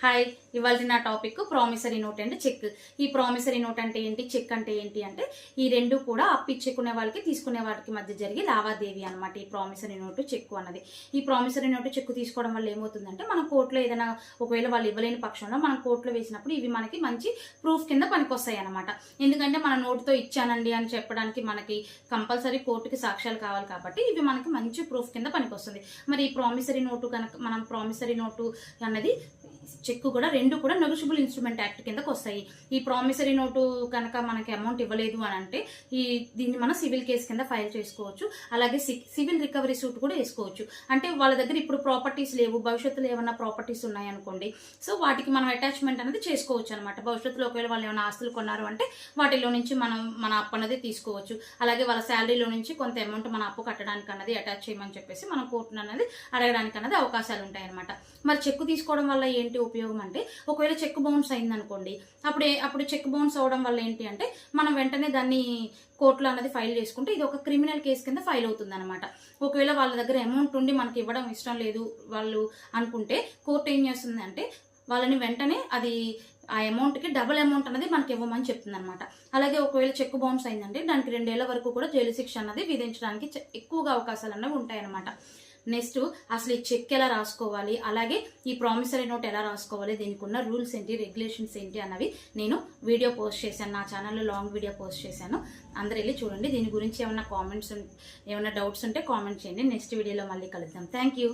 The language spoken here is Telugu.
హాయ్, ఇవాళ నా topic promissory note and cheque. ఈ ప్రామిసరీ నోట్ అంటే ఏంటి, చెక్ అంటే ఏంటి అంటే ఈ రెండు కూడా అప్పు ఇచ్చుకునే వాళ్ళకి తీసుకునే వాళ్ళకి మధ్య జరిగే లావాదేవీ అనమాట ఈ ప్రామిసరీ నోటు చెక్ అన్నది. ఈ ప్రామిసరీ నోటు చెక్ తీసుకోవడం వల్ల ఏమవుతుందంటే మనం కోర్టులో ఏదైనా ఒకవేళ వాళ్ళు ఇవ్వలేని పక్షంలో మనం కోర్టులో వేసినప్పుడు ఇవి మనకి మంచి ప్రూఫ్ కింద పనికొస్తాయి అనమాట. ఎందుకంటే మన నోటుతో ఇచ్చానండి అని చెప్పడానికి మనకి కంపల్సరీ కోర్టుకి సాక్ష్యాలు కావాలి కాబట్టి ఇవి మనకి మంచి ప్రూఫ్ కింద పనికొస్తుంది. మరి ఈ ప్రామిసరీ నోటు కనుక మనం ప్రామిసరీ నోటు అన్నది చెక్ కూడా రెండు కూడా నెగోషియబుల్ ఇన్స్ట్రుమెంట్ యాక్ట్ కిందకు వస్తాయి. ఈ ప్రామిసరీ నోటు కనుక మనకి అమౌంట్ ఇవ్వలేదు అని అంటే దీన్ని మనం సివిల్ కేసు కింద ఫైల్ చేసుకోవచ్చు. అలాగే సివిల్ రికవరీ సూట్ కూడా వేసుకోవచ్చు. అంటే వాళ్ళ దగ్గర ఇప్పుడు ప్రాపర్టీస్ లేవు, భవిష్యత్తులో ఏమన్నా ప్రాపర్టీస్ ఉన్నాయనుకోండి, సో వాటికి మనం అటాచ్మెంట్ అనేది చేసుకోవచ్చు అనమాట. భవిష్యత్తులో ఒకవేళ వాళ్ళు ఏమైనా ఆస్తులు కొన్నారు అంటే వాటిలో నుంచి మనం మన అప్పు అనేది తీసుకోవచ్చు. అలాగే వాళ్ళ శాలరీలో నుంచి కొంత అమౌంట్ మన అప్పు కట్టడానికి అన్నది అటాచ్ చేయమని చెప్పేసి మనం కోర్టును అనేది అడగడానికి అన్నది అవకాశాలు ఉంటాయి అనమాట. మరి చెక్ తీసుకోవడం వల్ల ఏంటి ఉపయోగం అంటే ఒకవేళ చెక్ బౌన్స్ అయింది అనుకోండి, అప్పుడు చెక్ బౌన్స్ అవడం వల్ల ఏంటి అంటే మనం వెంటనే దాన్ని కోర్టులో అనేది ఫైల్ చేసుకుంటే ఇది ఒక క్రిమినల్ కేసు కింద ఫైల్ అవుతుంది అనమాట. ఒకవేళ వాళ్ళ దగ్గర అమౌంట్ ఉండి మనకి ఇవ్వడం ఇష్టం లేదు వాళ్ళు అనుకుంటే కోర్టు ఏం చేస్తుంది అంటే వాళ్ళని వెంటనే అది ఆ అమౌంట్కి డబుల్ అమౌంట్ అనేది మనకి ఇవ్వమని చెప్తుంది అనమాట. అలాగే ఒకవేళ చెక్ బౌన్స్ అయిందంటే దానికి 2 ఏళ్ల వరకు కూడా జైలు శిక్ష అన్నది విధించడానికి ఎక్కువగా అవకాశాలు అనేవి ఉంటాయన్నమాట. నెక్స్ట్ అసలు ఈ చెక్ ఎలా రాసుకోవాలి, అలాగే ఈ ప్రామిసరీ నోట్ ఎలా రాసుకోవాలి, దీనికి ఉన్న రూల్స్ ఏంటి, రెగ్యులేషన్స్ ఏంటి అన్నవి నేను వీడియో పోస్ట్ చేశాను. నా ఛానల్లో లాంగ్ వీడియో పోస్ట్ చేశాను, అందరూ వెళ్ళి చూడండి. దీని గురించి ఏమైనా డౌట్స్ ఉంటే కామెంట్ చేయండి. నెక్స్ట్ వీడియోలో మళ్ళీ కలుద్దాం. Thank you.